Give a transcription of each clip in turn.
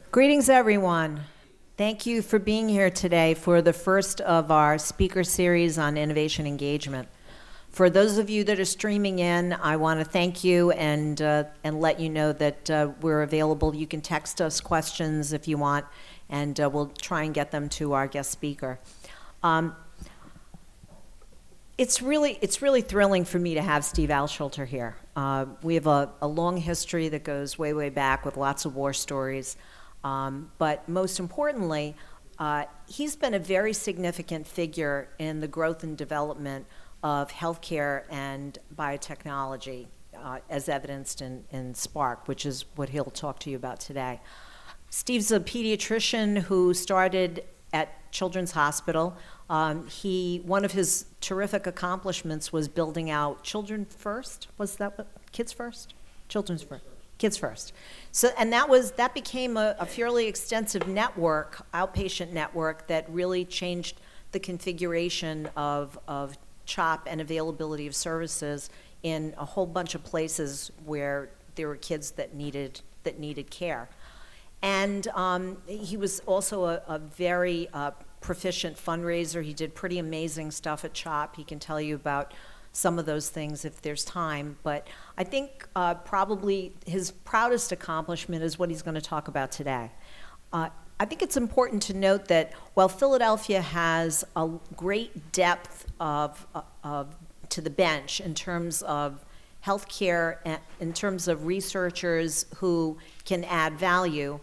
Greetings, everyone. Thank you for being here today for the first of our speaker series on innovation engagement. For those of you that are streaming in, I want to thank you and let you know that we're available. You can text us questions if you want, and we'll try and get them to our guest speaker. It's really thrilling for me to have Steve Alschuler here. We have a long history that goes way, way back with lots of war stories. But most importantly, he's been a very significant figure in the growth and development of healthcare and biotechnology, as evidenced in Sparc, which is what he'll talk to you about today. Steve's a pediatrician who started at Children's Hospital. One of his terrific accomplishments was building out Children First. Was that what? Kids First? Children's First. Kids First. So, and that became a fairly extensive network, outpatient network, that really changed the configuration of CHOP and availability of services in a whole bunch of places where there were kids that needed care. And he was also a very proficient fundraiser. He did pretty amazing stuff at CHOP. He can tell you about some of those things if there's time. But I think probably his proudest accomplishment is what he's going to talk about today. I think it's important to note that while Philadelphia has a great depth to the bench in terms of healthcare, and in terms of researchers who can add value,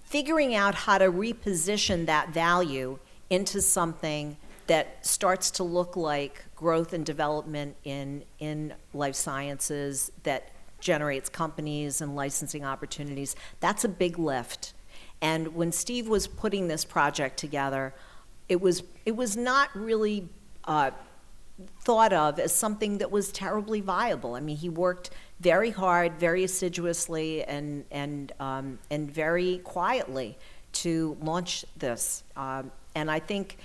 figuring out how to reposition that value into something that starts to look like growth and development in life sciences, that generates companies and licensing opportunities, that's a big lift. And when Steve was putting this project together, it was not really thought of as something that was terribly viable. I mean, he worked very hard, very assiduously, and very quietly to launch this. And I think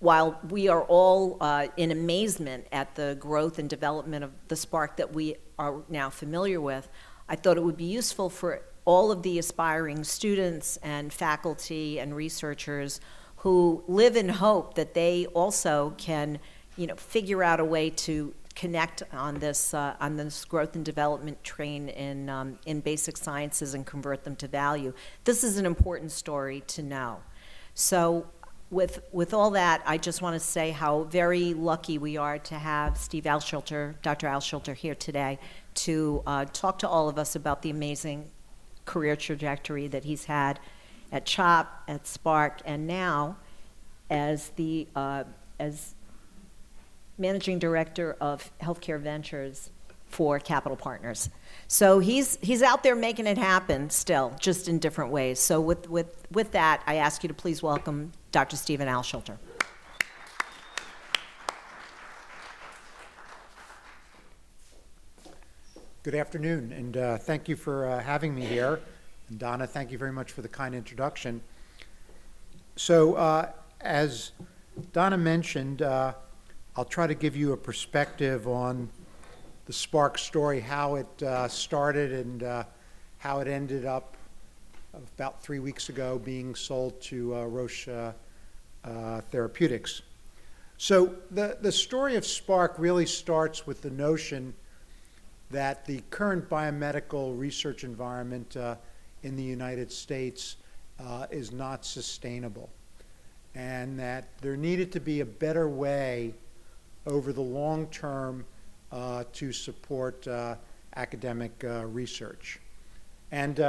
while we are all in amazement at the growth and development of the Sparc that we are now familiar with, I thought it would be useful for all of the aspiring students and faculty and researchers who live in hope that they also can, figure out a way to connect on this growth and development train in basic sciences and convert them to value. This is an important story to know. So with all that, I just want to say how very lucky we are to have Steve Alschuler, Dr. Alschuler, here today to talk to all of us about the amazing career trajectory that he's had at CHOP, at Sparc, and now as Managing Director of Healthcare Ventures for Capital Partners. So he's out there making it happen still, just in different ways. So with that, I ask you to please welcome Dr. Stephen Alschuler. Good afternoon, and thank you for having me here. And Donna, thank you very much for the kind introduction. So as Donna mentioned, I'll try to give you a perspective on the Sparc story, how it started and how it ended up about 3 weeks ago being sold to Roche Therapeutics. So the story of Sparc really starts with the notion that the current biomedical research environment in the United States is not sustainable, and that there needed to be a better way over the long term to support academic research. And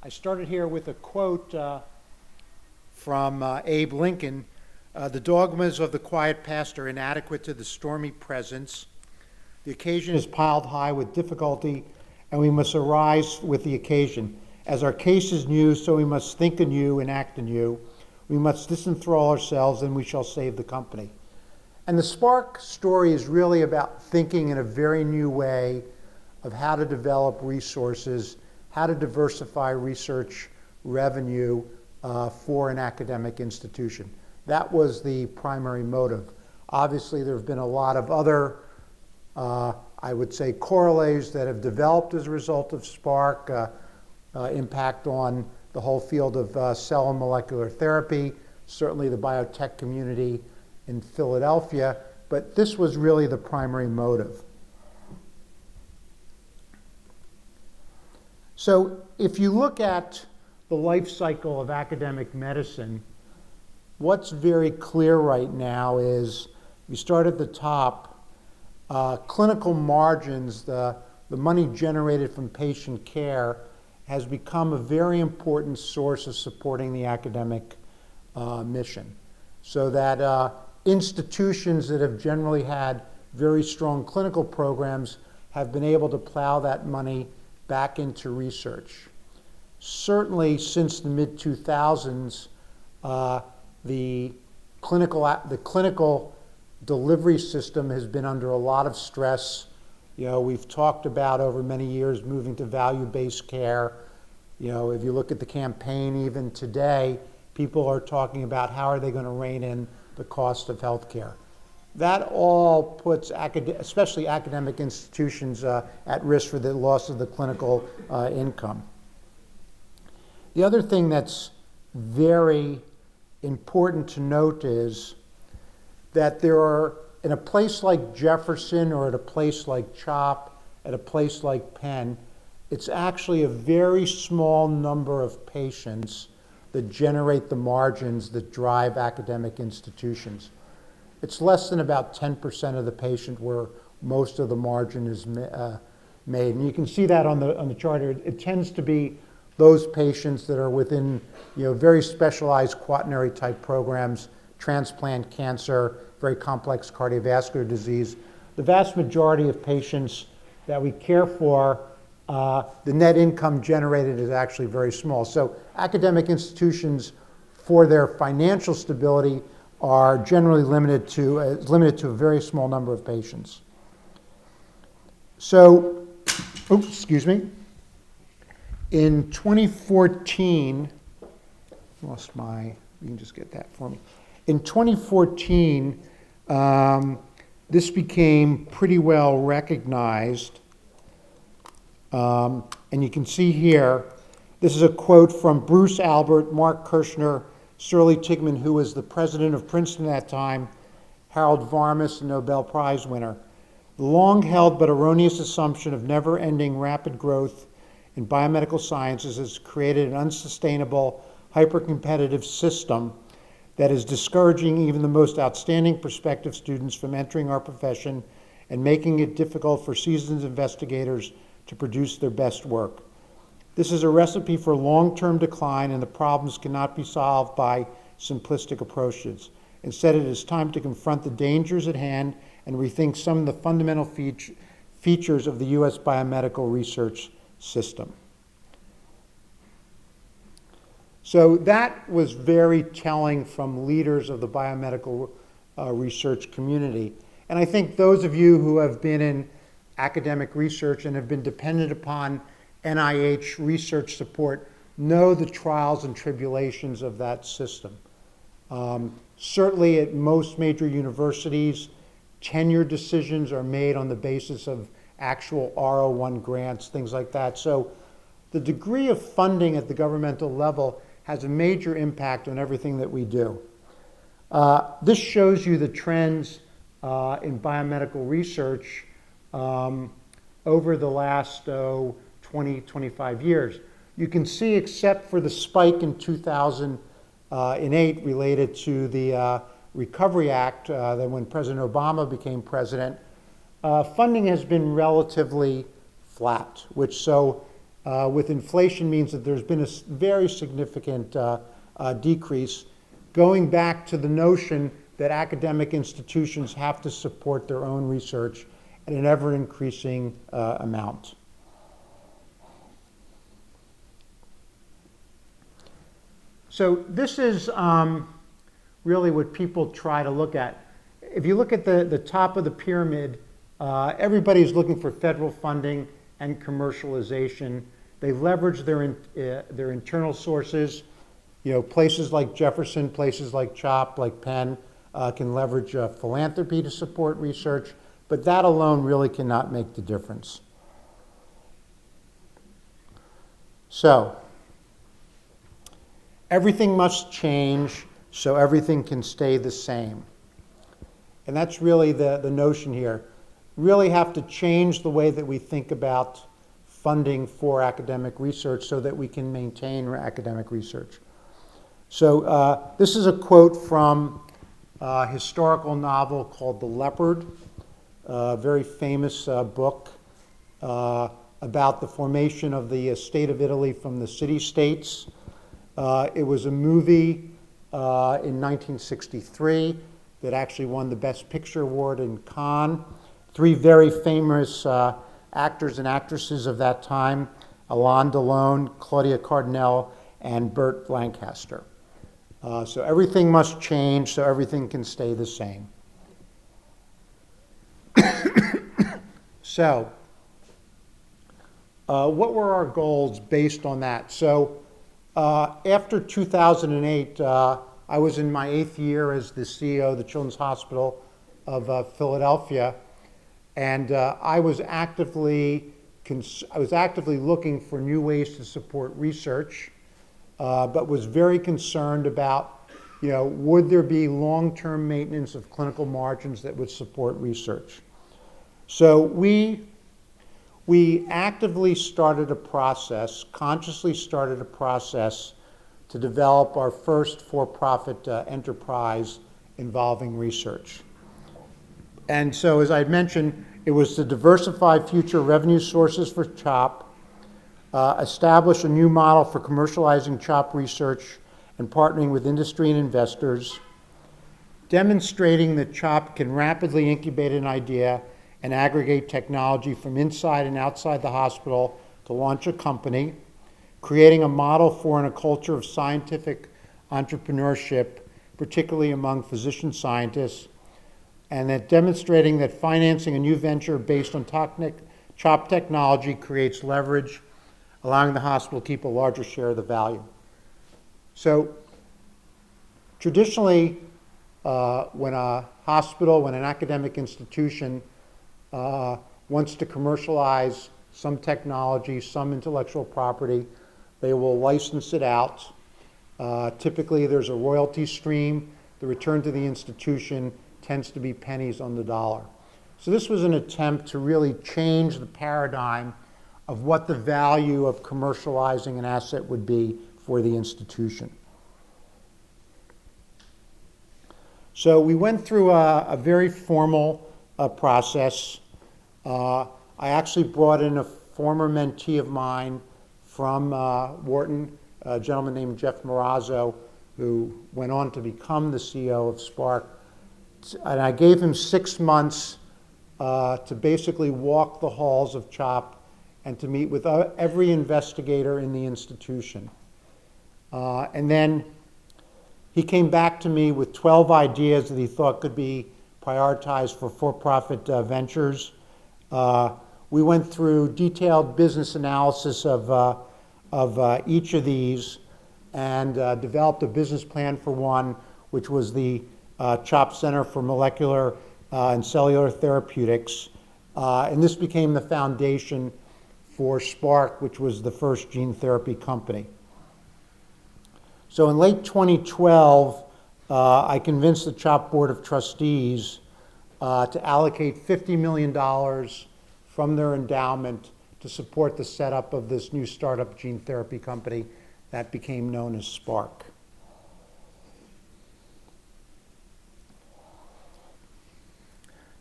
I started here with a quote from Abe Lincoln: "The dogmas of the quiet past are inadequate to the stormy presence. The occasion is piled high with difficulty, and we must arise with the occasion. As our case is new, so we must think anew and act anew. We must disenthrall ourselves, and we shall save the company." And the Sparc story is really about thinking in a very new way of how to develop resources, how to diversify research revenue for an academic institution. That was the primary motive. Obviously, there have been a lot of other I would say corollaries that have developed as a result of Sparc. impact on the whole field of cell and molecular therapy, certainly the biotech community in Philadelphia, but this was really the primary motive. So if you look at the life cycle of academic medicine, what's very clear right now is, you start at the top, clinical margins, the money generated from patient care, has become a very important source of supporting the academic mission. So that institutions that have generally had very strong clinical programs have been able to plow that money back into research. Certainly since the mid-2000s, the clinical delivery system has been under a lot of stress. You know, we've talked about over many years moving to value-based care. You know, if you look at the campaign even today, people are talking about how are they going to rein in the cost of healthcare. That all puts especially academic institutions at risk for the loss of the clinical income. The other thing that's very important to note is that there are, in a place like Jefferson or at a place like CHOP, at a place like Penn, it's actually a very small number of patients that generate the margins that drive academic institutions. It's less than about 10% of the patient where most of the margin is made. And you can see that on the chart here. It tends to be those patients that are within, you know, very specialized quaternary type programs, transplant, cancer, very complex cardiovascular disease. The vast majority of patients that we care for, the net income generated is actually very small. So academic institutions, for their financial stability, are generally limited to a very small number of patients. So, excuse me. In 2014, you can just get that for me. In 2014, this became pretty well recognized. And you can see here, this is a quote from Bruce Albert, Mark Kirshner, Shirley Tigman, who was the president of Princeton at that time, Harold Varmus, a Nobel Prize winner. The long-held but erroneous assumption of never-ending rapid growth in biomedical sciences has created an unsustainable, hyper-competitive system that is discouraging even the most outstanding prospective students from entering our profession and making it difficult for seasoned investigators to produce their best work. This is a recipe for long-term decline, and the problems cannot be solved by simplistic approaches. Instead, it is time to confront the dangers at hand and rethink some of the fundamental features of the U.S. biomedical research system. So that was very telling from leaders of the biomedical research community. And I think those of you who have been in academic research and have been dependent upon NIH research support know the trials and tribulations of that system. Certainly at most major universities, tenure decisions are made on the basis of actual R01 grants, things like that. So the degree of funding at the governmental level has a major impact on everything that we do. This shows you the trends in biomedical research over the last 20, 25 years. You can see, except for the spike in 2008 related to the Recovery Act, that when President Obama became president, funding has been relatively flat, which with inflation means that there's been a very significant decrease, going back to the notion that academic institutions have to support their own research at an ever-increasing amount. So this is really what people try to look at. If you look at the top of the pyramid, everybody's looking for federal funding and commercialization. They leverage their internal sources. You know, places like Jefferson, places like CHOP, like Penn, can leverage philanthropy to support research, but that alone really cannot make the difference. So, everything must change so everything can stay the same. And that's really the notion here. Really have to change the way that we think about funding for academic research so that we can maintain academic research. So this is a quote from a historical novel called The Leopard, a very famous book about the formation of the state of Italy from the city-states. It was a movie in 1963 that actually won the Best Picture Award in Cannes. Three very famous actors and actresses of that time, Alain Delon, Claudia Cardinal, and Burt Lancaster. So everything must change so everything can stay the same. So, what were our goals based on that? So, after 2008, I was in my 8th year as the CEO of the Children's Hospital of Philadelphia, and I was actively looking for new ways to support research, but was very concerned about, would there be long-term maintenance of clinical margins that would support research? So we actively started a process, consciously started a process to develop our first for-profit enterprise involving research. And so, as I mentioned, it was to diversify future revenue sources for CHOP, establish a new model for commercializing CHOP research and partnering with industry and investors, demonstrating that CHOP can rapidly incubate an idea and aggregate technology from inside and outside the hospital to launch a company, creating a model for and a culture of scientific entrepreneurship, particularly among physician scientists, and that demonstrating that financing a new venture based on CHOP technology creates leverage, allowing the hospital to keep a larger share of the value. So traditionally, when a hospital, when an academic institution wants to commercialize some technology, some intellectual property, they will license it out. Typically, there's a royalty stream. The return to the institution tends to be pennies on the dollar. So this was an attempt to really change the paradigm of what the value of commercializing an asset would be for the institution. So we went through a very formal process. I actually brought in a former mentee of mine from Wharton, a gentleman named Jeff Marazzo, who went on to become the CEO of Sparc. And I gave him 6 months to basically walk the halls of CHOP and to meet with every investigator in the institution. And then he came back to me with 12 ideas that he thought could be prioritized for for-profit ventures. We went through detailed business analysis of each of these and developed a business plan for one, which was the CHOP Center for Molecular and Cellular Therapeutics. And this became the foundation for Sparc, which was the first gene therapy company. So in late 2012, I convinced the CHOP Board of Trustees to allocate $50 million from their endowment to support the setup of this new startup gene therapy company that became known as Sparc.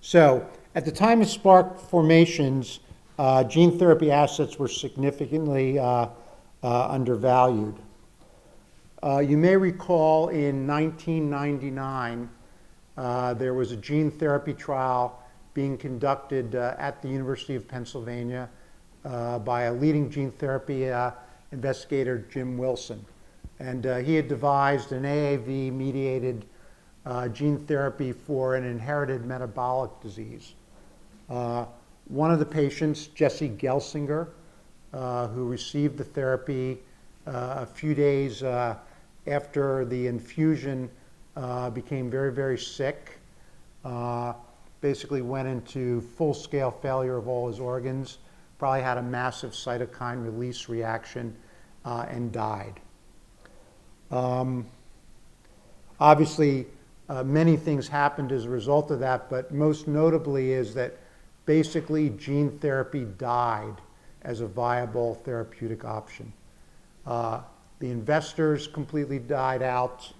So at the time of Sparc formations, gene therapy assets were significantly undervalued. You may recall in 1999, there was a gene therapy trial being conducted at the University of Pennsylvania by a leading gene therapy investigator, Jim Wilson. And he had devised an AAV-mediated gene therapy for an inherited metabolic disease. One of the patients, Jesse Gelsinger, who received the therapy a few days after the infusion, became very, very sick, basically went into full-scale failure of all his organs, probably had a massive cytokine release reaction, and died. Obviously, many things happened as a result of that, but most notably is that basically gene therapy died as a viable therapeutic option. The investors completely died out.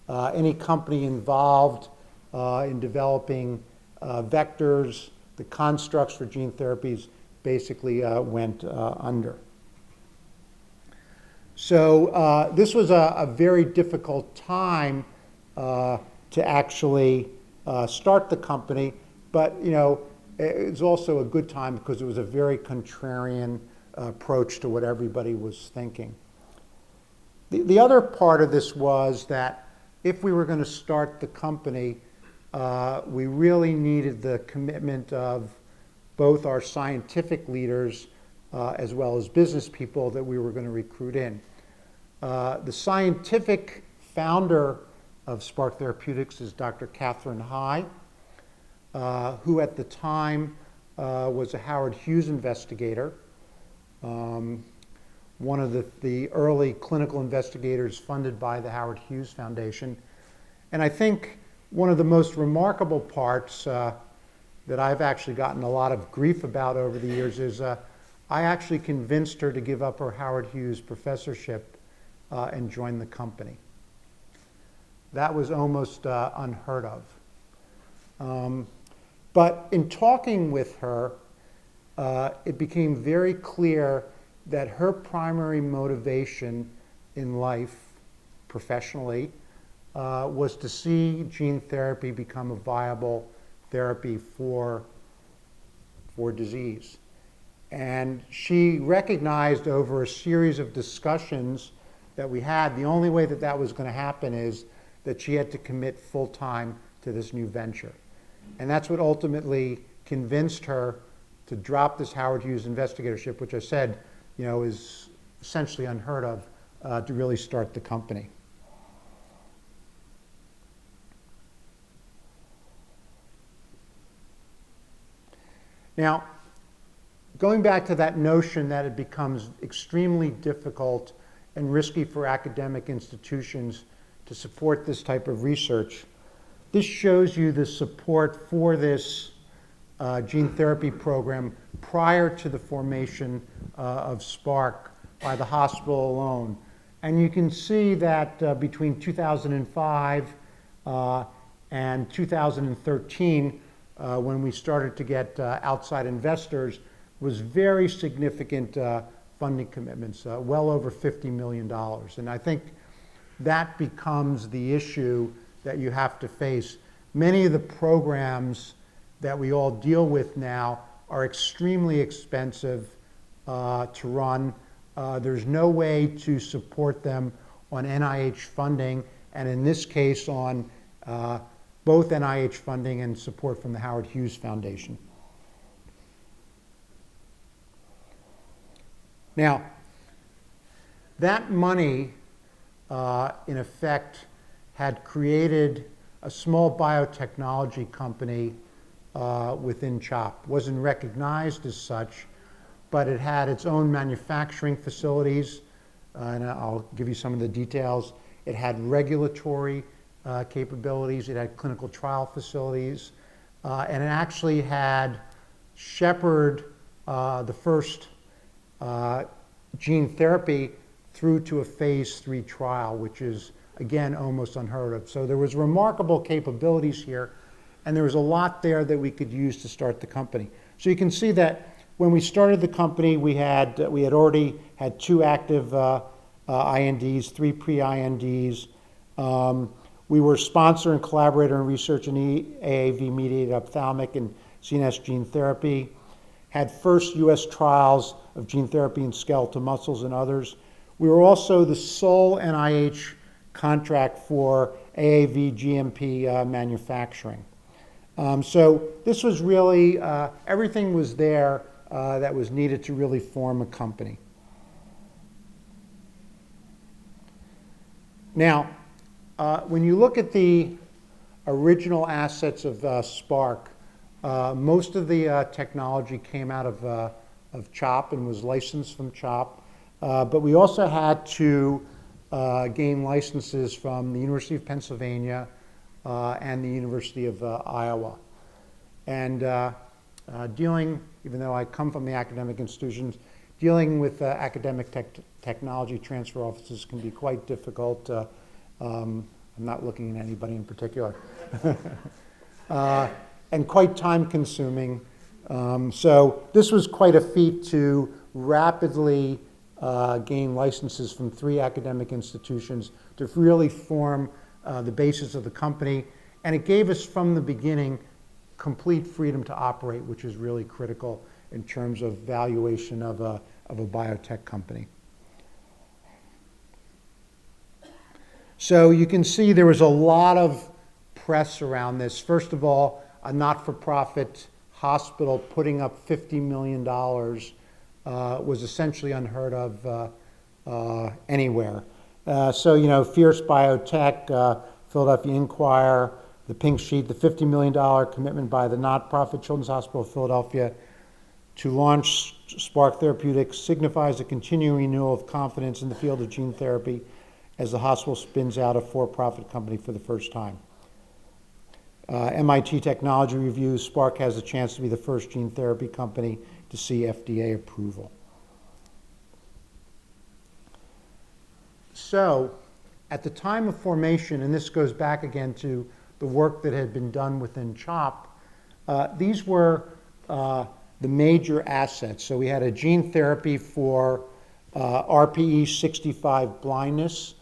Any company involved in developing vectors, the constructs for gene therapies basically went under. So this was a very difficult time to actually start the company, but it was also a good time because it was a very contrarian approach to what everybody was thinking. The other part of this was that if we were going to start the company, we really needed the commitment of both our scientific leaders as well as business people that we were going to recruit in. The scientific founder of Spark Therapeutics is Dr. Catherine Hai, who at the time was a Howard Hughes investigator, one of the early clinical investigators funded by the Howard Hughes Foundation. And I think one of the most remarkable parts that I've actually gotten a lot of grief about over the years is I actually convinced her to give up her Howard Hughes professorship and join the company. That was almost unheard of. But in talking with her, it became very clear that her primary motivation in life, professionally, was to see gene therapy become a viable therapy for disease. And she recognized over a series of discussions that we had, the only way that that was going to happen is that she had to commit full-time to this new venture. And that's what ultimately convinced her to drop this Howard Hughes investigatorship, which I said, is essentially unheard of, to really start the company. Now, going back to that notion that it becomes extremely difficult and risky for academic institutions to support this type of research, this shows you the support for this gene therapy program prior to the formation of Sparc by the hospital alone. And you can see that between 2005 and 2013, when we started to get outside investors, was very significant funding commitments, well over $50 million. And I think that becomes the issue that you have to face. Many of the programs that we all deal with now are extremely expensive to run. There's no way to support them on NIH funding, and in this case on both NIH funding and support from the Howard Hughes Foundation. Now, that money, in effect, had created a small biotechnology company within CHOP. Wasn't recognized as such, but it had its own manufacturing facilities, and I'll give you some of the details. It had regulatory capabilities, it had clinical trial facilities, and it actually had shepherded the first gene therapy through to a phase 3 trial, which is, again, almost unheard of. So there was remarkable capabilities here, and there was a lot there that we could use to start the company. So you can see that when we started the company, we had already had 2 active INDs, 3 pre-INDs. We were sponsor and collaborator in research in AAV-mediated ophthalmic and CNS gene therapy, had first U.S. trials of gene therapy in skeletal muscles and others. We were also the sole NIH contract for AAV GMP manufacturing. So this was really, everything was there that was needed to really form a company. Now, when you look at the original assets of Sparc, most of the technology came out of CHOP and was licensed from CHOP. But we also had to gain licenses from the University of Pennsylvania and the University of Iowa. And dealing, even though I come from the academic institutions, dealing with academic technology transfer offices can be quite difficult. I'm not looking at anybody in particular. And quite time consuming. So this was quite a feat to rapidly gain licenses from 3 academic institutions to really form the basis of the company. And it gave us from the beginning complete freedom to operate, which is really critical in terms of valuation of a biotech company. So you can see there was a lot of press around this. First of all, a not-for-profit hospital putting up $50 million was essentially unheard of anywhere. So, you know, Fierce Biotech, Philadelphia Inquirer, the Pink Sheet, the $50 million commitment by the not-profit Children's Hospital of Philadelphia to launch Spark Therapeutics signifies a continuing renewal of confidence in the field of gene therapy as the hospital spins out a for-profit company for the first time. MIT Technology Review, Spark has a chance to be the first gene therapy company to see FDA approval. So, at the time of formation, and this goes back again to the work that had been done within CHOP, these were the major assets. So we had a gene therapy for RPE65 blindness.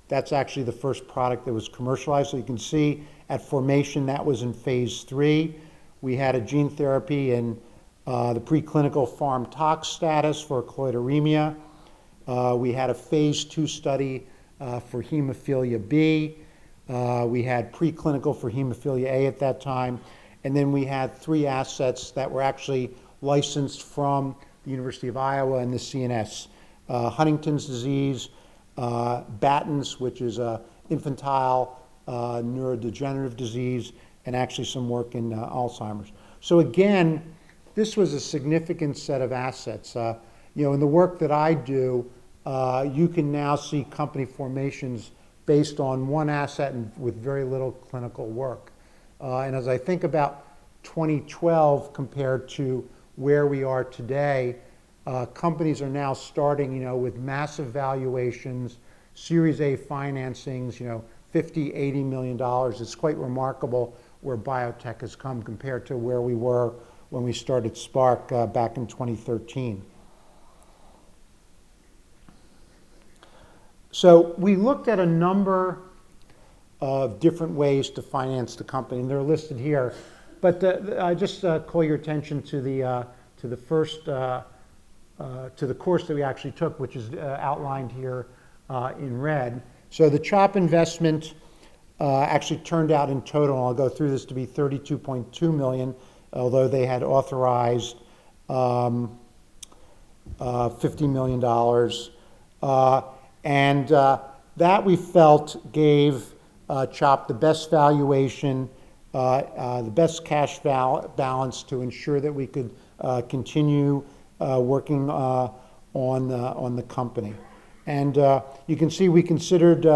That's actually the first product that was commercialized. So you can see at formation that was in phase 3. We had a gene therapy in the preclinical pharm tox status for choroideremia. We had a phase 2 study for hemophilia B. We had preclinical for hemophilia A at that time. And then we had 3 assets that were actually licensed from the University of Iowa and the CNS. Huntington's disease, Batten's, which is an infantile neurodegenerative disease, and actually some work in Alzheimer's. So again, this was a significant set of assets. You know, in the work that I do, you can now see company formations based on one asset and with very little clinical work. And as I think about 2012 compared to where we are today, companies are now starting, you know, with massive valuations, Series A financings, you know, $50, $80 million. It's quite remarkable where biotech has come compared to where we were when we started Spark back in 2013. So we looked at a number of different ways to finance the company, and they're listed here. But I just call your attention to the first to the course that we actually took, which is outlined here in red. So the CHOP investment actually turned out in total, and I'll go through this, to be $32.2 million, although they had authorized $50 million. And that we felt gave CHOP the best valuation, the best cash balance to ensure that we could continue working on the company. And you can see we considered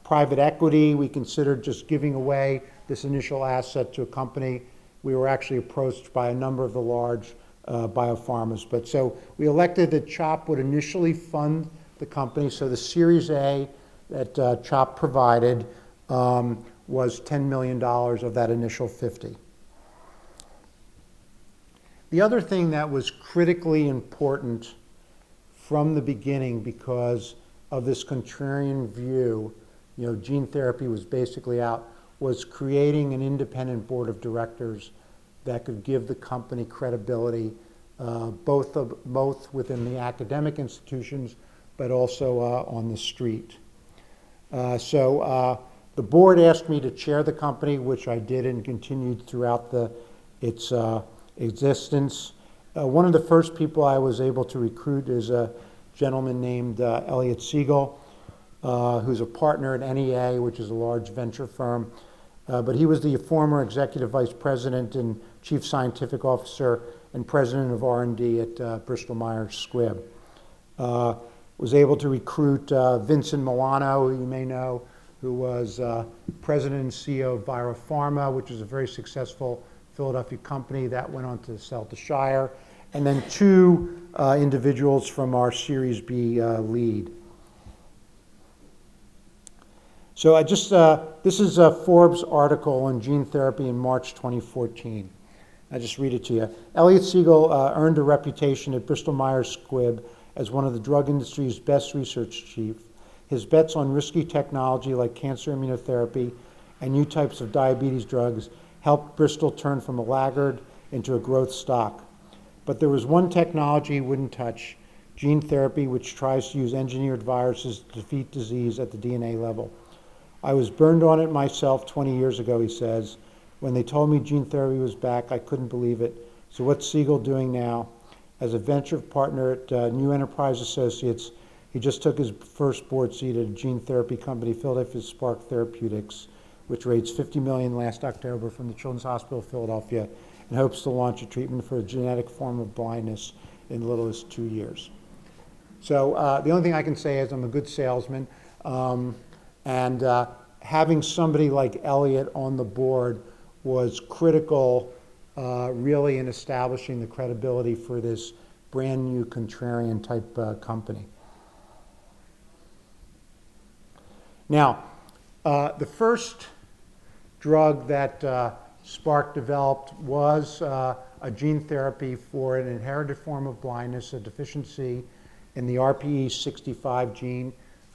private equity. We considered just giving away this initial asset to a company. We were actually approached by a number of the large biopharmas. But so we elected that CHOP would initially fund the company. So the Series A that CHOP provided was $10 million of that initial 50. The other thing that was critically important from the beginning, because of this contrarian view, you know, gene therapy was basically out, was creating an independent board of directors that could give the company credibility, both within the academic institutions, but also on the street. So the board asked me to chair the company, which I did and continued throughout its existence. One of the first people I was able to recruit is a gentleman named Elliot Siegel, who's a partner at NEA, which is a large venture firm. But he was the former executive vice president and chief scientific officer and president of R&D at Bristol Myers Squibb. Was able to recruit Vincent Milano, who you may know, who was president and CEO of Vira Pharma, which was a very successful Philadelphia company that went on to sell to Shire, and then two individuals from our Series B lead. So this is a Forbes article on gene therapy in March 2014. I just read it to you. Elliot Siegel earned a reputation at Bristol Myers Squibb as one of the drug industry's best research chiefs. His bets on risky technology like cancer immunotherapy and new types of diabetes drugs helped Bristol turn from a laggard into a growth stock. But there was one technology he wouldn't touch, gene therapy, which tries to use engineered viruses to defeat disease at the DNA level. I was burned on it myself 20 years ago, he says. When they told me gene therapy was back, I couldn't believe it. So what's Siegel doing now? As a venture partner at New Enterprise Associates, he just took his first board seat at a gene therapy company, Philadelphia's Spark Therapeutics, which raised $50 million last October from the Children's Hospital of Philadelphia, and hopes to launch a treatment for a genetic form of blindness in as little as 2 years. So the only thing I can say is I'm a good salesman, and having somebody like Elliot on the board was critical really in establishing the credibility for this brand new contrarian type company. Now, the first drug that Sparc developed was a gene therapy for an inherited form of blindness, a deficiency in the RPE65 gene.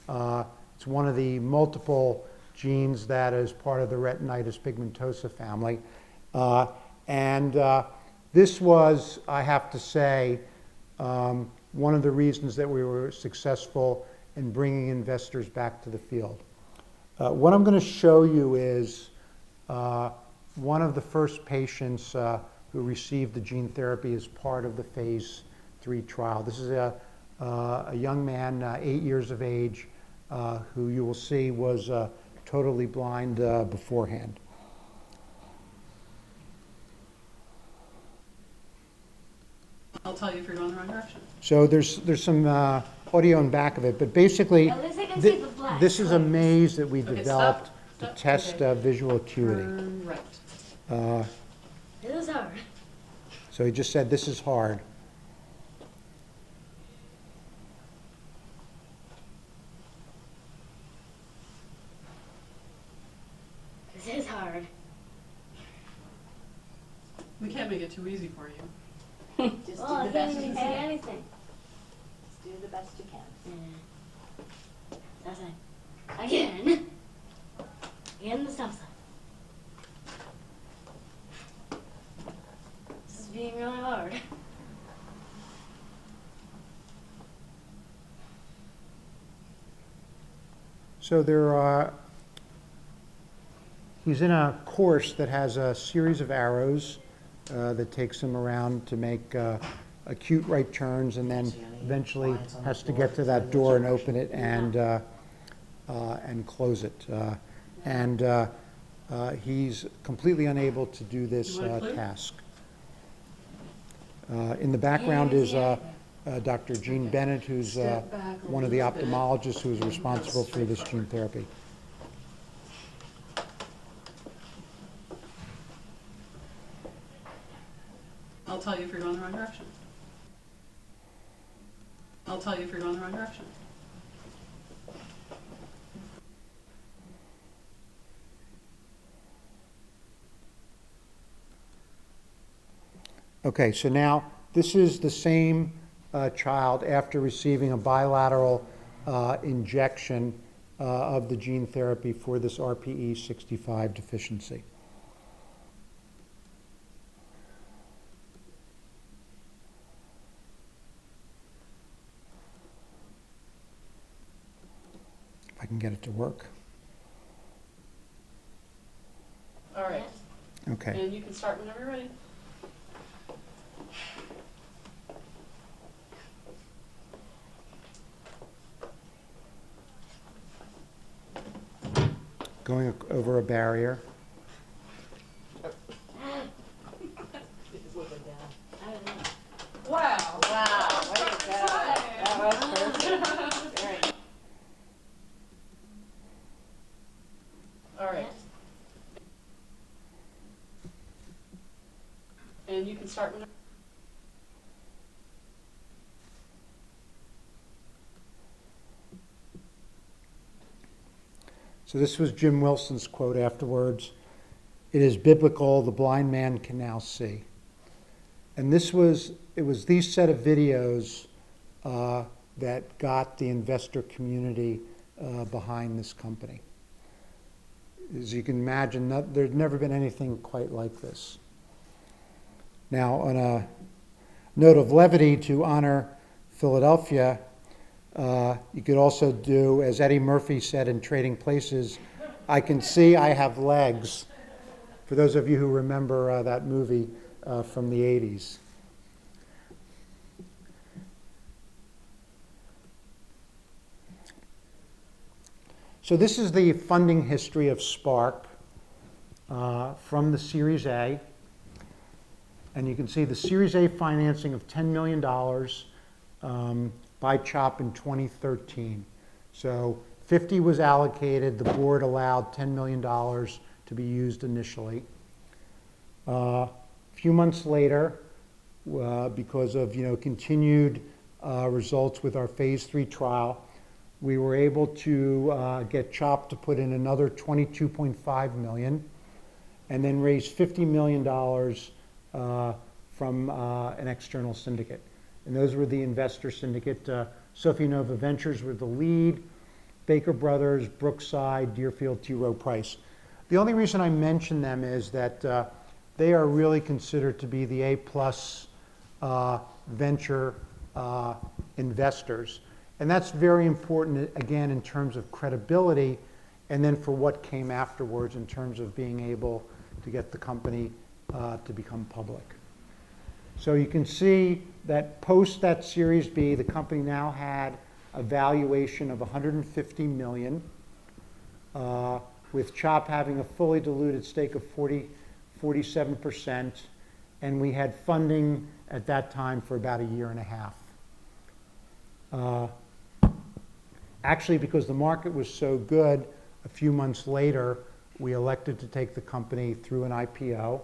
It's one of the multiple genes that is part of the retinitis pigmentosa family. This was, I have to say, one of the reasons that we were successful in bringing investors back to the field. What I'm going to show you is one of the first patients who received the gene therapy as part of the phase 3 trial. This is a young man, 8 years of age, who you will see was totally blind beforehand. I'll tell you if you're going the wrong direction. So there's some audio in back of it, but basically this is a maze that we developed to test visual acuity. Turn right. It is hard. So he just said this is hard. This is hard. We can't make it too easy for you. Just Well, I do the can't best you even can. say anything. Just do the best you can. That's it. Again. Again, the stop sign. This is being really hard. So he's in a course that has a series of arrows that takes him around to make acute right turns, and then eventually has to get to that door and open it and close it. He's completely unable to do this task. In the background is Dr. Jean Bennett, who's one of the ophthalmologists who's responsible for this gene therapy. I'll tell you if you're going the wrong direction. I'll tell you if you're going the wrong direction. Okay, so now this is the same child after receiving a bilateral injection of the gene therapy for this RPE65 deficiency. If I can get it to work. All right. Okay. And you can start whenever you're ready. Going over a barrier. Wow. Wow. Way to go. That was can start whenever. So this was Jim Wilson's quote afterwards. It is biblical, the blind man can now see. And it was these set of videos that got the investor community behind this company. As you can imagine, there's never been anything quite like this. Now, on a note of levity to honor Philadelphia, you could also do, as Eddie Murphy said in Trading Places, I can see I have legs. For those of you who remember that movie from the 80s. So this is the funding history of Sparc from the Series A. And you can see the Series A financing of $10 million by CHOP in 2013. So 50 was allocated. The board allowed $10 million to be used initially. A few months later, because of continued results with our phase 3 trial, we were able to get CHOP to put in another $22.5 million, and then raise $50 million from an external syndicate. And those were the investor syndicate. Sofianova Ventures were the lead, Baker Brothers, Brookside, Deerfield, T. Rowe Price. The only reason I mention them is that they are really considered to be the A-plus venture investors. And that's very important, again, in terms of credibility, and then for what came afterwards in terms of being able to get the company to become public. So you can see that post that Series B, the company now had a valuation of $150 million, with CHOP having a fully diluted stake of 47%, and we had funding at that time for about a year and a half. Actually, because the market was so good, a few months later, we elected to take the company through an IPO.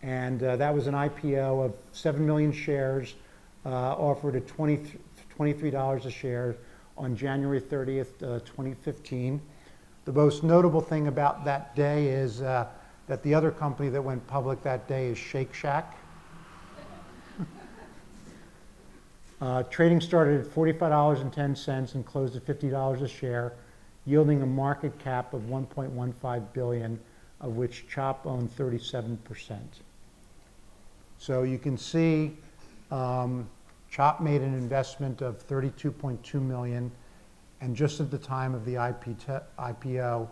And that was an IPO of 7 million shares, offered at $23 a share on January 30th, 2015. The most notable thing about that day is that the other company that went public that day is Shake Shack. Trading started at $45.10 and closed at $50 a share, yielding a market cap of $1.15 billion, of which CHOP owned 37%. So you can see CHOP made an investment of $32.2 million, and just at the time of the IPO,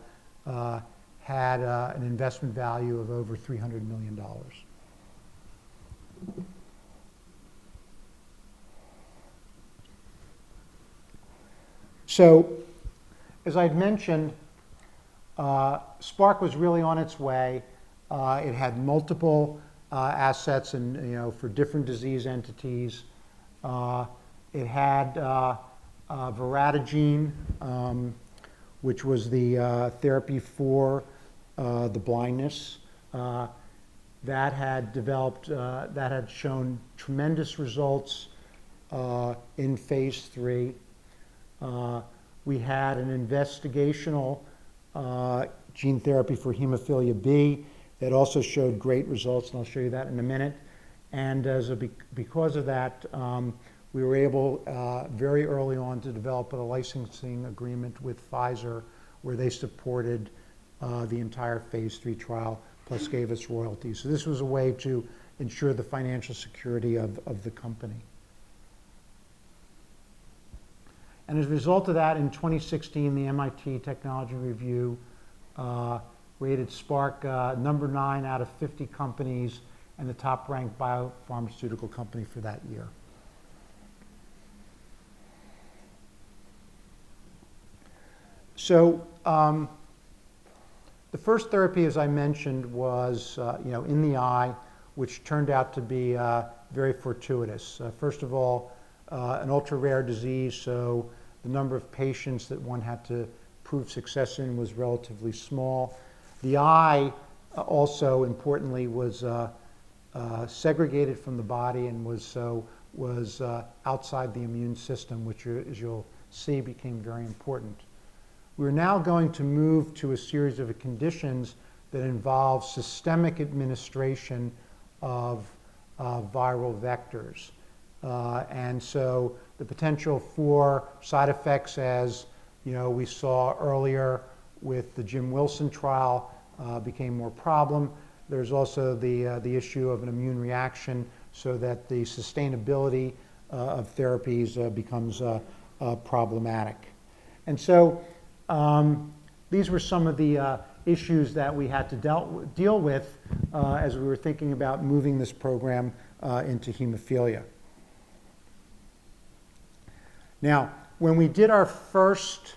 had an investment value of over $300 million. So, as I'd mentioned, Sparc was really on its way. It had multiple assets and for different disease entities. It had Voratogene, which was the therapy for the blindness. That had developed, that had shown tremendous results in phase 3. We had an investigational gene therapy for Haemophilia B that also showed great results, and I'll show you that in a minute. And because of that, we were able very early on to develop a licensing agreement with Pfizer, where they supported the entire phase 3 trial, plus gave us royalties. So this was a way to ensure the financial security of the company. And as a result of that, in 2016, the MIT Technology Review rated Sparc number 9 out of 50 companies and the top-ranked biopharmaceutical company for that year. So the first therapy, as I mentioned, was in the eye, which turned out to be very fortuitous. First of all, an ultra-rare disease, so the number of patients that one had to prove success in was relatively small. The eye, also importantly, was segregated from the body and was outside the immune system, which, as you'll see, became very important. We're now going to move to a series of conditions that involve systemic administration of viral vectors. And so the potential for side effects, as we saw earlier with the Jim Wilson trial, became more problem. There's also the issue of an immune reaction, so that the sustainability of therapies becomes problematic. And so these were some of the issues that we had to deal with as we were thinking about moving this program into hemophilia. Now, when we did our first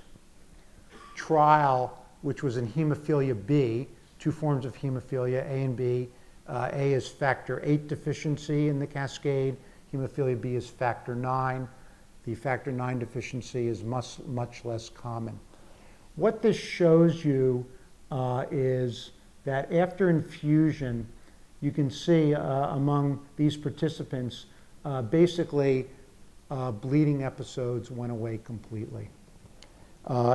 trial, which was in hemophilia B, two forms of hemophilia, A and B. A is factor VIII deficiency in the cascade. Hemophilia B is factor IX. The factor IX deficiency is much less common. What this shows you is that after infusion, you can see among these participants, basically bleeding episodes went away completely.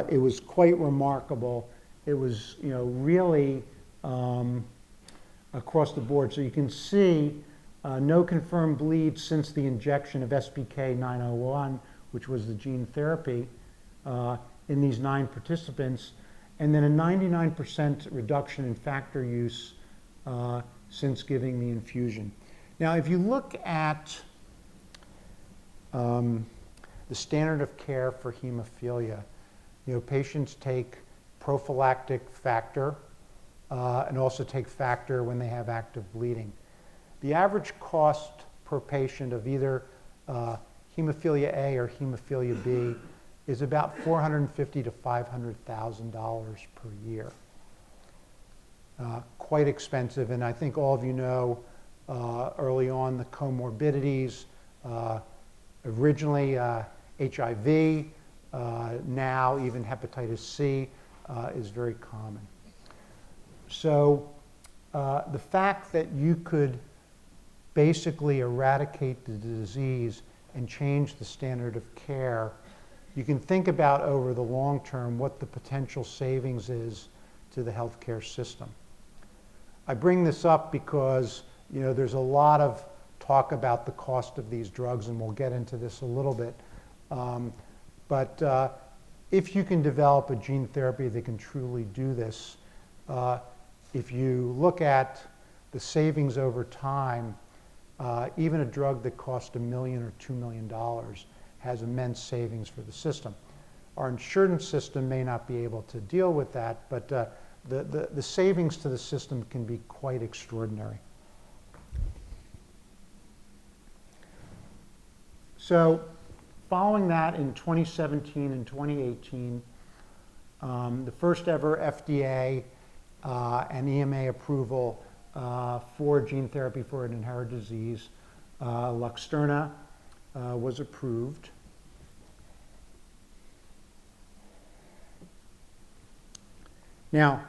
It was quite remarkable. It was, really across the board. So you can see no confirmed bleeds since the injection of SBK 901, which was the gene therapy, in these 9 participants, and then a 99% reduction in factor use since giving the infusion. Now, if you look at the standard of care for hemophilia, patients take prophylactic factor and also take factor when they have active bleeding. The average cost per patient of either hemophilia A or hemophilia B is about $450,000 to $500,000 per year. Quite expensive, and I think all of you know early on the comorbidities. Originally HIV, now even hepatitis C is very common. So the fact that you could basically eradicate the disease and change the standard of care, you can think about over the long term what the potential savings is to the healthcare system. I bring this up because there's a lot of talk about the cost of these drugs, and we'll get into this a little bit. But if you can develop a gene therapy that can truly do this, if you look at the savings over time, even a drug that cost $1 million or $2 million has immense savings for the system. Our insurance system may not be able to deal with that, but the savings to the system can be quite extraordinary. So following that, in 2017 and 2018, the first ever FDA and EMA approval for gene therapy for an inherited disease, Luxturna, was approved. Now,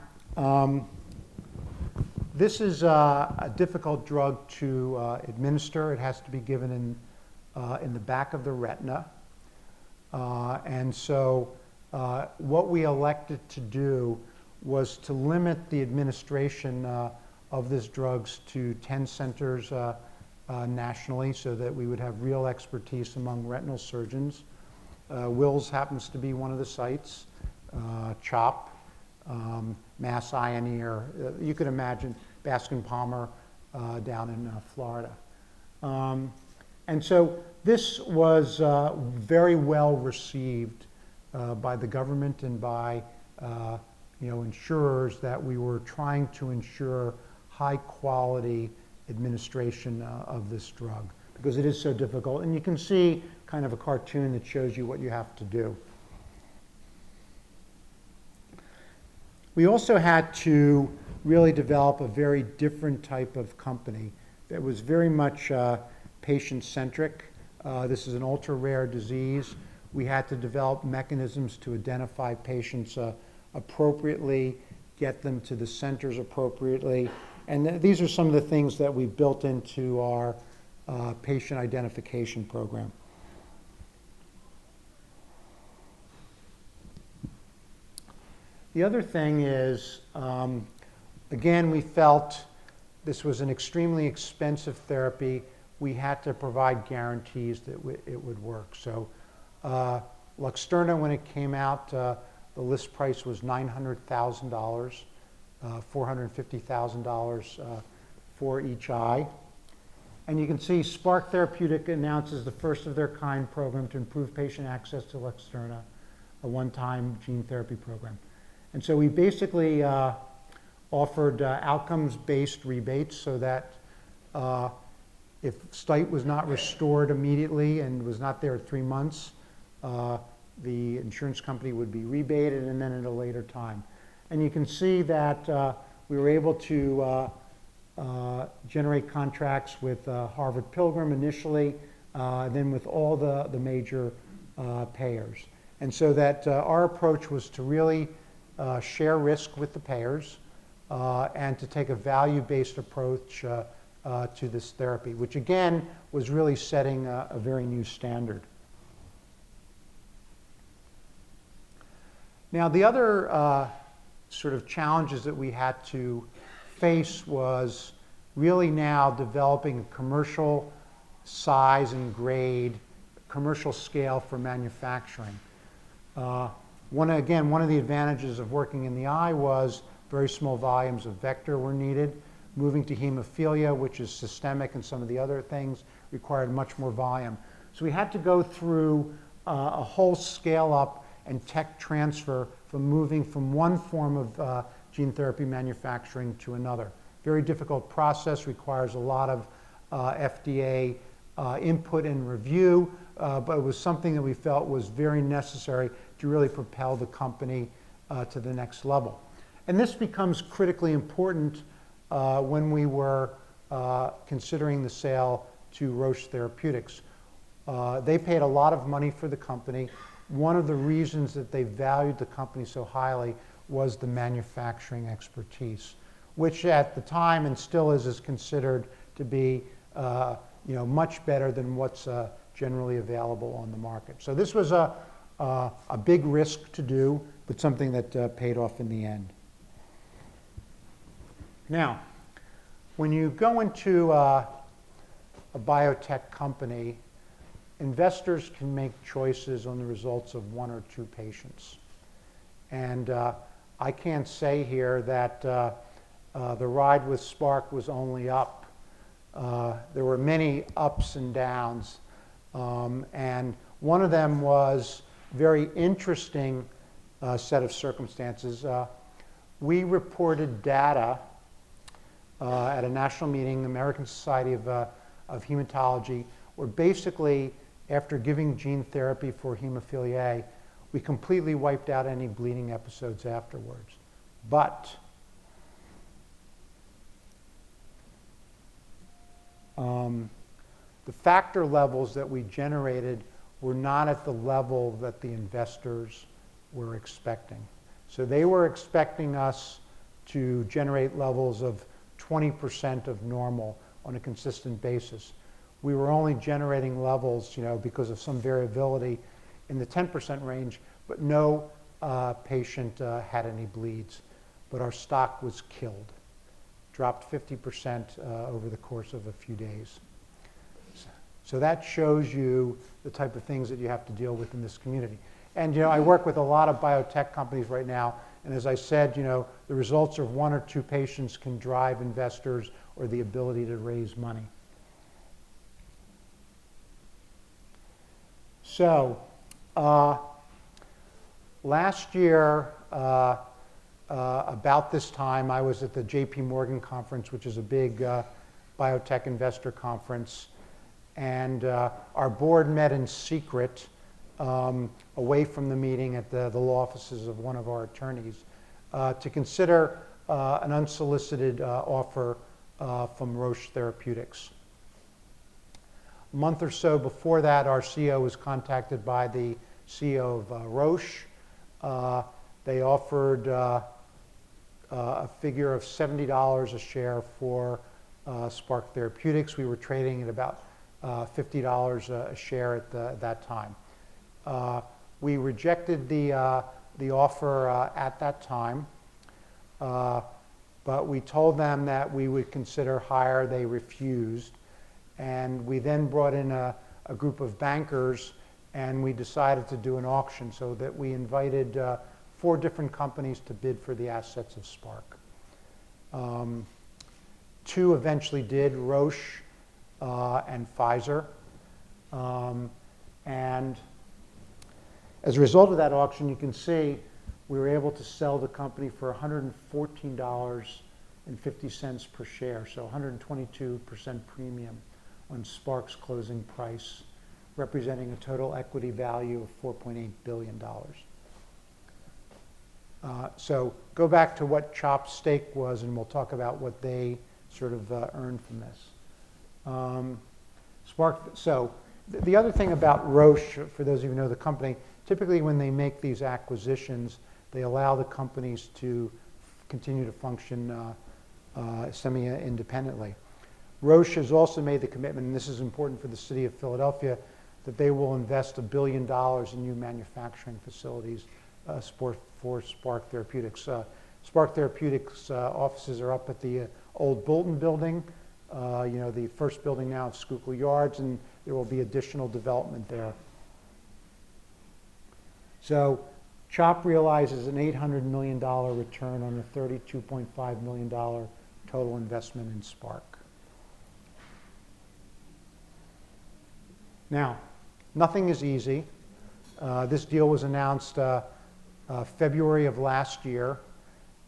this is a difficult drug to administer. It has to be given in the back of the retina. And so what we elected to do was to limit the administration of this drugs to 10 centers nationally, so that we would have real expertise among retinal surgeons. Wills happens to be one of the sites, CHOP, Mass Eye and Ear. You could imagine Baskin Palmer down in Florida. And so this was very well received by the government and by insurers, that we were trying to ensure high quality administration of this drug, because it is so difficult. And you can see kind of a cartoon that shows you what you have to do. We also had to really develop a very different type of company that was very much patient-centric. This is an ultra-rare disease. We had to develop mechanisms to identify patients appropriately, get them to the centers appropriately, And these are some of the things that we built into our patient identification program. The other thing is, again, we felt this was an extremely expensive therapy. We had to provide guarantees that it would work. So Luxturna, when it came out, the list price was $900,000, $450,000 for each eye. And you can see Spark Therapeutics announces the first of their kind program to improve patient access to Luxturna, a one-time gene therapy program. And so we basically offered outcomes-based rebates so that if sight was not restored immediately and was not there at 3 months, the insurance company would be rebated and then at a later time. And you can see that we were able to generate contracts with Harvard Pilgrim initially, then with all the major payers. And so that our approach was to really share risk with the payers and to take a value-based approach to this therapy, which again was really setting a very new standard. Now, the other sort of challenges that we had to face was really now developing a commercial size and grade, commercial scale for manufacturing. One of the advantages of working in the eye was very small volumes of vector were needed. Moving to hemophilia, which is systemic, and some of the other things required much more volume. So we had to go through a whole scale up and tech transfer from moving from one form of gene therapy manufacturing to another. Very difficult process, requires a lot of FDA input and review, but it was something that we felt was very necessary to really propel the company to the next level. And this becomes critically important when we were considering the sale to Roche Therapeutics. They paid a lot of money for the company. One of the reasons that they valued the company so highly was the manufacturing expertise, which at the time and still is considered to be much better than what's generally available on the market. So this was a big risk to do, but something that paid off in the end. Now, when you go into a biotech company, investors can make choices on the results of 1 or 2 patients. And I can't say here that the ride with Sparc was only up. There were many ups and downs. And one of them was a very interesting set of circumstances. We reported data at a national meeting, the American Society of Hematology, where basically, after giving gene therapy for hemophilia A, we completely wiped out any bleeding episodes afterwards. But the factor levels that we generated were not at the level that the investors were expecting. So they were expecting us to generate levels of 20% of normal on a consistent basis. We were only generating levels, because of some variability in the 10% range, but no patient had any bleeds. But our stock was killed, dropped 50% over the course of a few days. So that shows you the type of things that you have to deal with in this community. And I work with a lot of biotech companies right now, and as I said, the results of 1 or 2 patients can drive investors or the ability to raise money. So last year, about this time, I was at the JP Morgan conference, which is a big biotech investor conference. And our board met in secret away from the meeting at the law offices of one of our attorneys to consider an unsolicited offer from Roche Therapeutics. A month or so before that, our CEO was contacted by the CEO of Roche. They offered a figure of $70 a share for Spark Therapeutics. We were trading at about $50 a share at that time. We rejected the offer at that time, but we told them that we would consider higher. They refused. And we then brought in a group of bankers, and we decided to do an auction, so that we invited 4 different companies to bid for the assets of Spark. 2 eventually did, Roche and Pfizer. And as a result of that auction, you can see we were able to sell the company for $114.50 per share, so 122% premium on Spark's closing price, representing a total equity value of $4.8 billion. So go back to what CHOP's stake was, and we'll talk about what they sort of earned from this. So the other thing about Roche, for those of you who know the company, typically when they make these acquisitions, they allow the companies to continue to function semi-independently. Roche has also made the commitment, and this is important for the city of Philadelphia, that they will invest $1 billion in new manufacturing facilities for Spark Therapeutics. Spark Therapeutics offices are up at the old Bolton building, the first building now at Schuylkill Yards, and there will be additional development there. So CHOP realizes an $800 million return on a $32.5 million total investment in Spark. Now, nothing is easy. This deal was announced February of last year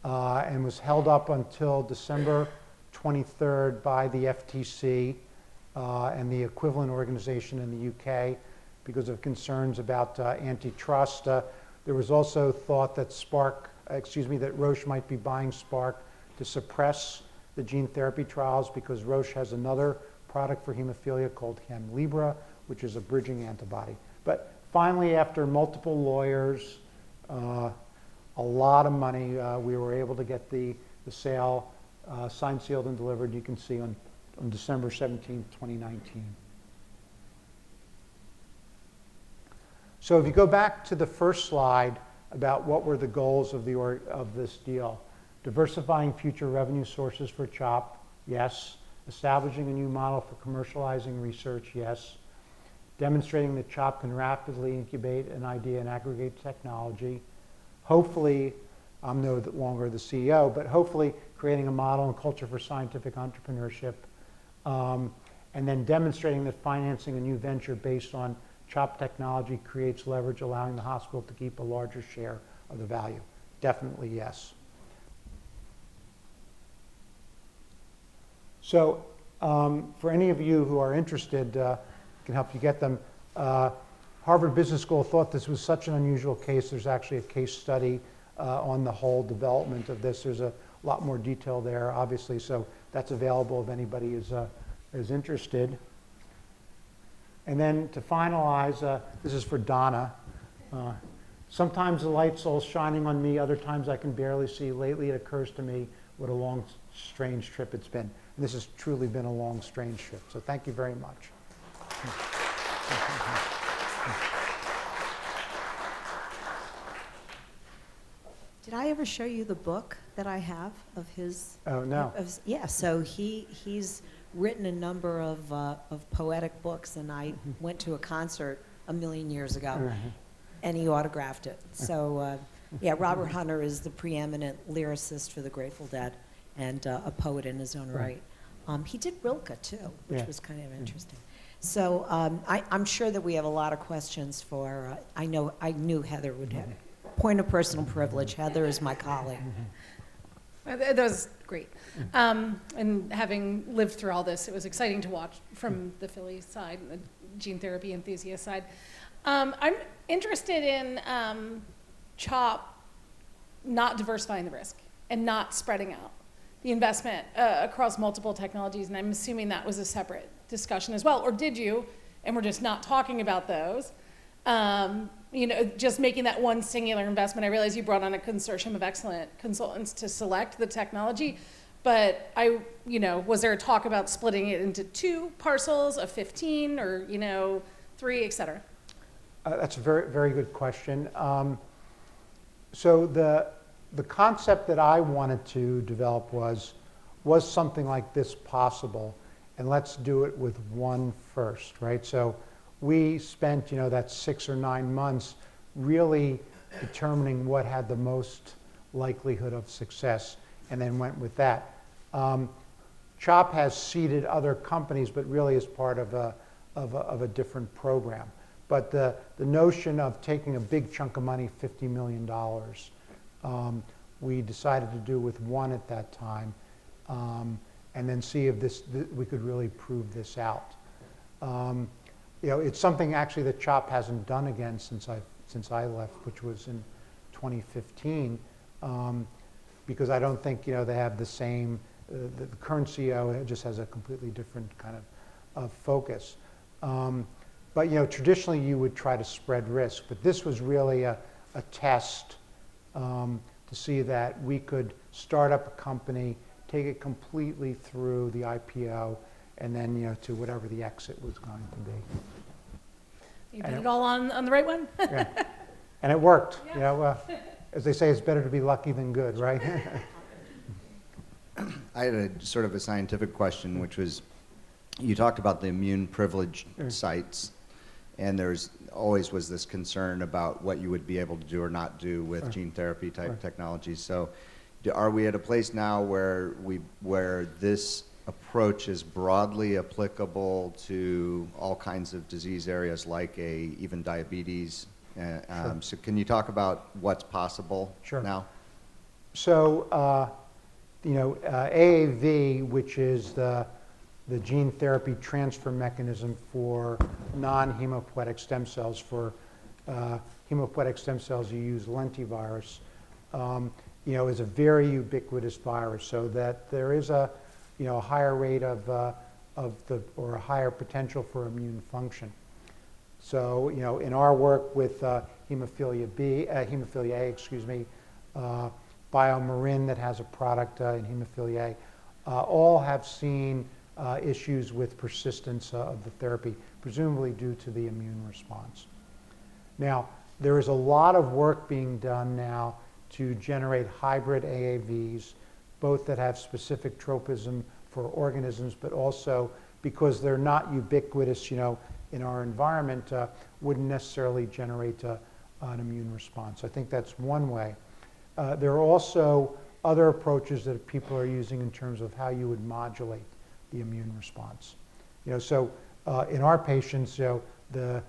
and was held up until December 23rd by the FTC and the equivalent organization in the UK because of concerns about antitrust. There was also thought that that Roche might be buying Spark to suppress the gene therapy trials because Roche has another product for hemophilia called Haemophilia, which is a bridging antibody. But finally, after multiple lawyers, a lot of money, we were able to get the sale signed, sealed, and delivered, you can see on December 17, 2019. So if you go back to the first slide about what were the goals of this deal, diversifying future revenue sources for CHOP, yes. Establishing a new model for commercializing research, yes. Demonstrating that CHOP can rapidly incubate an idea and aggregate technology. Hopefully, I'm no longer the CEO, but hopefully creating a model and culture for scientific entrepreneurship. And then demonstrating that financing a new venture based on CHOP technology creates leverage, allowing the hospital to keep a larger share of the value. Definitely yes. So for any of you who are interested, can help you get them. Harvard Business School thought this was such an unusual case. There's actually a case study on the whole development of this. There's a lot more detail there, obviously, so that's available if anybody is interested. And then to finalize, this is for Donna. Sometimes the light's all shining on me, other times I can barely see. Lately it occurs to me what a long, strange trip it's been. And this has truly been a long, strange trip. So thank you very much. Did I ever show you the book that I have of his? Oh, no. Yeah, so he's written a number of poetic books, and I went to a concert a million years ago, and he autographed it. So, yeah, Robert Hunter is the preeminent lyricist for the Grateful Dead and a poet in his own right. He did Rilke, too, which was kind of interesting. So I'm sure that we have a lot of questions for, I knew Heather would have. Point of personal privilege, Heather is my colleague. That was great. And having lived through all this, it was exciting to watch from the Philly side, the gene therapy enthusiast side. I'm interested in CHOP not diversifying the risk and not spreading out the investment across multiple technologies, and I'm assuming that was a separate discussion as well, or did you, and we're just not talking about those, just making that one singular investment. I realize you brought on a consortium of excellent consultants to select the technology, but was there a talk about splitting it into 2 parcels of 15 or, 3, et cetera? That's a very, very good question. So the concept that I wanted to develop was something like this possible? And let's do it with one first, right? So we spent, that 6 or 9 months really determining what had the most likelihood of success, and then went with that. CHOP has seeded other companies, but really is part of a different program. But the notion of taking a big chunk of money, $50 million, we decided to do with one at that time, and then see if we could really prove this out. It's something actually that CHOP hasn't done again since I left, which was in 2015, because I don't think they have the same. The current CEO just has a completely different kind of focus. But traditionally you would try to spread risk, but this was really a test to see that we could start up a company, take it completely through the IPO, and then to whatever the exit was going to be. You did it all on the right one? Yeah. And it worked. As they say, it's better to be lucky than good, right? I had a sort of a scientific question, which was, you talked about the immune privileged sites, and there's always was this concern about what you would be able to do or not do with gene therapy type technologies. So are we at a place now where this approach is broadly applicable to all kinds of disease areas, like even diabetes? So can you talk about what's possible now? So, AAV, which is the gene therapy transfer mechanism for non-hematopoietic stem cells. For hematopoietic stem cells, you use lentivirus. Is a very ubiquitous virus, so that there is a higher rate or a higher potential for immune function. So, in our work with hemophilia A, BioMarin that has a product in hemophilia A, all have seen issues with persistence of the therapy, presumably due to the immune response. Now, there is a lot of work being done now to generate hybrid AAVs, both that have specific tropism for organisms, but also because they're not ubiquitous, in our environment, wouldn't necessarily generate an immune response. I think that's one way. There are also other approaches that people are using in terms of how you would modulate the immune response. So in our patients, the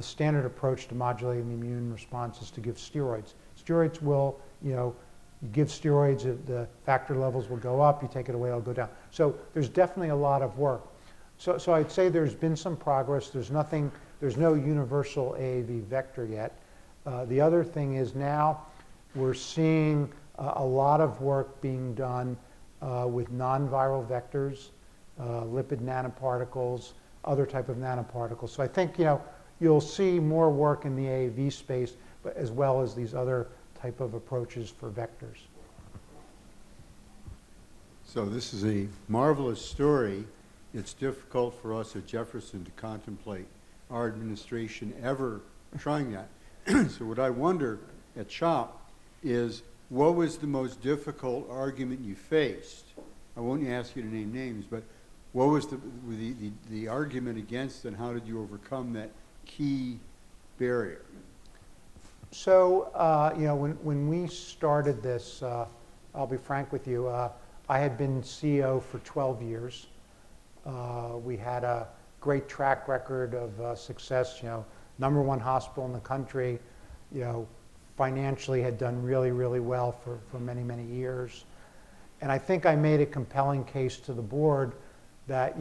standard approach to modulating the immune response is to give steroids. Steroids will, you give steroids, the factor levels will go up, you take it away, it'll go down. So there's definitely a lot of work. So I'd say there's been some progress. There's no universal AAV vector yet. The other thing is now we're seeing a lot of work being done with non-viral vectors, lipid nanoparticles, other type of nanoparticles. So I think you'll see more work in the AAV space, but as well as these other type of approaches for vectors. So this is a marvelous story. It's difficult for us at Jefferson to contemplate our administration ever trying that. So what I wonder at CHOP is, what was the most difficult argument you faced? I won't ask you to name names, but what was the argument against, and how did you overcome that key barrier? So, when we started this, I'll be frank with you, I had been CEO for 12 years. We had a great track record of success, #1 hospital in the country, financially had done really, really well for many, many years. And I think I made a compelling case to the board that,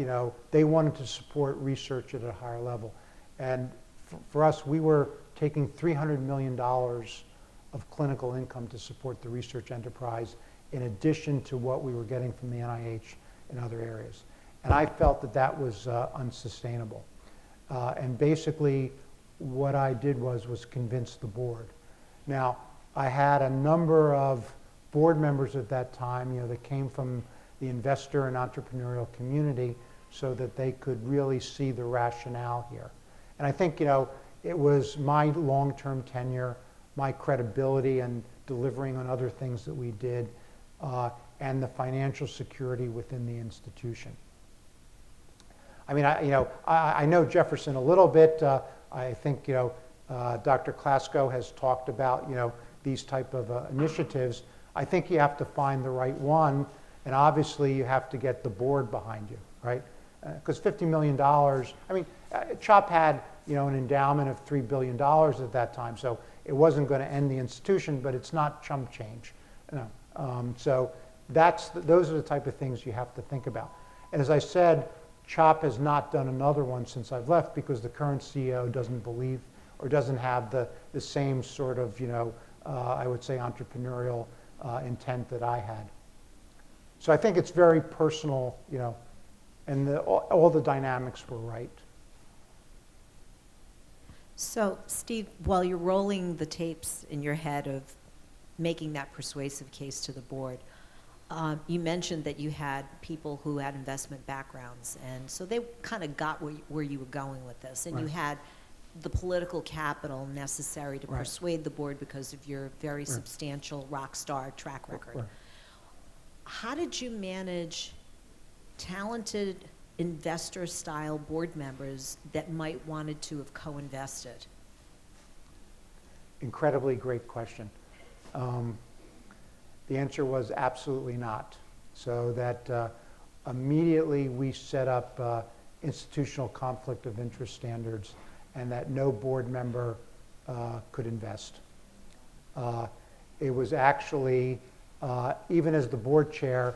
they wanted to support research at a higher level. And for us, we were taking $300 million of clinical income to support the research enterprise, in addition to what we were getting from the NIH and other areas. And I felt that that was unsustainable. And basically, what I did was convince the board. Now, I had a number of board members at that time, you know, that came from the investor and entrepreneurial community so that they could really see the rationale here. And I think, you know, it was my long-term tenure, my credibility and delivering on other things that we did, and the financial security within the institution. I mean, I know Jefferson a little bit. I think, you know, Dr. Klasko has talked about, you know, these type of initiatives. I think you have to find the right one, and obviously you have to get the board behind you, right? Because $50 million, I mean, CHOP had, you know, an endowment of $3 billion at that time, so it wasn't going to end the institution, but it's not chump change. You know? So those are the type of things you have to think about. And as I said, CHOP has not done another one since I've left because the current CEO doesn't believe or doesn't have the same sort of, you know, I would say entrepreneurial intent that I had. So I think it's very personal, you know, and all the dynamics were right. So, Steve, while you're rolling the tapes in your head of making that persuasive case to the board, you mentioned that you had people who had investment backgrounds, and so they kind of got where you were going with this, and you had the political capital necessary to persuade the board because of your very substantial rock star track record. How did you manage talented investor-style board members that might wanted to have co-invested? Incredibly great question. The answer was absolutely not. So that immediately we set up institutional conflict of interest standards and that no board member could invest. It was actually, even as the board chair,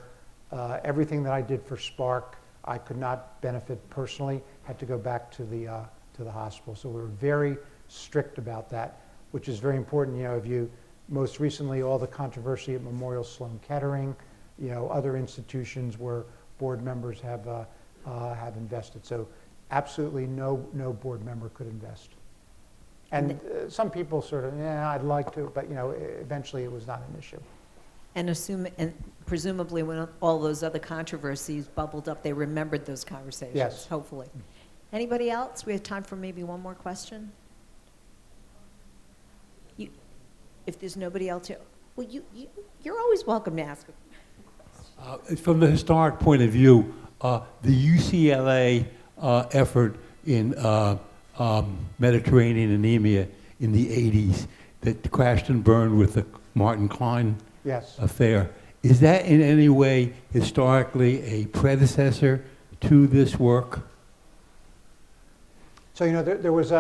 everything that I did for Sparc, I could not benefit personally, had to go back to the hospital. So we were very strict about that, which is very important. You know, if you, most recently, all the controversy at Memorial Sloan Kettering, you know, other institutions where board members have invested. So absolutely no board member could invest. And some people sort of, yeah, I'd like to, but you know, eventually it was not an issue. And presumably when all those other controversies bubbled up, they remembered those conversations, Yes. hopefully. Anybody else? We have time for maybe one more question. If there's nobody else here, well, you're always welcome to ask. From the historic point of view, the UCLA effort in Mediterranean anemia in the 80s that crashed and burned with the Martin Klein affair, is that in any way historically a predecessor to this work? So, you know, there was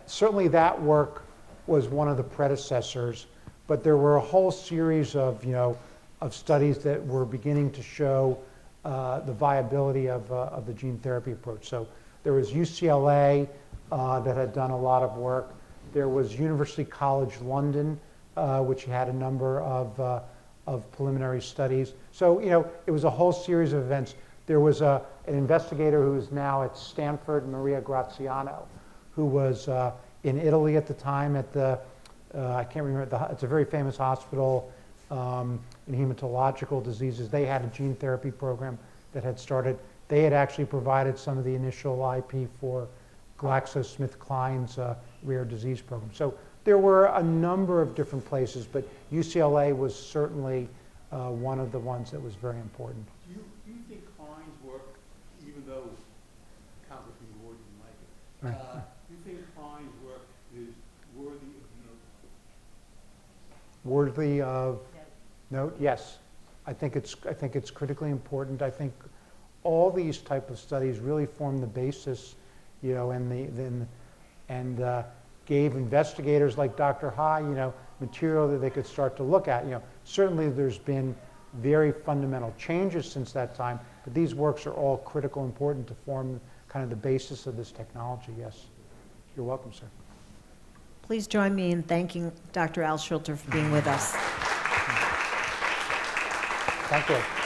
certainly that work was one of the predecessors, but there were a whole series of, you know, of studies that were beginning to show the viability of the gene therapy approach. So there was UCLA that had done a lot of work. There was University College London, which had a number of preliminary studies. So, you know, it was a whole series of events. There was an investigator who is now at Stanford, Maria Graziano, who was in Italy at the time at the, I can't remember, it's a very famous hospital in hematological diseases. They had a gene therapy program that had started. They had actually provided some of the initial IP for GlaxoSmithKline's rare disease program. So there were a number of different places, but UCLA was certainly one of the ones that was very important. Do you think Klein's work, even though Congressman Gordon didn't like it, do you think Klein's work is worthy of note? Worthy of note? Yes. I think it's critically important. I think all these type of studies really form the basis, you know, and gave investigators like Dr. Hai, you know, material that they could start to look at. You know, certainly there's been very fundamental changes since that time, but these works are all critical, important to form kind of the basis of this technology. Yes. You're welcome, sir. Please join me in thanking Dr. Altschuler for being with us. Thank you.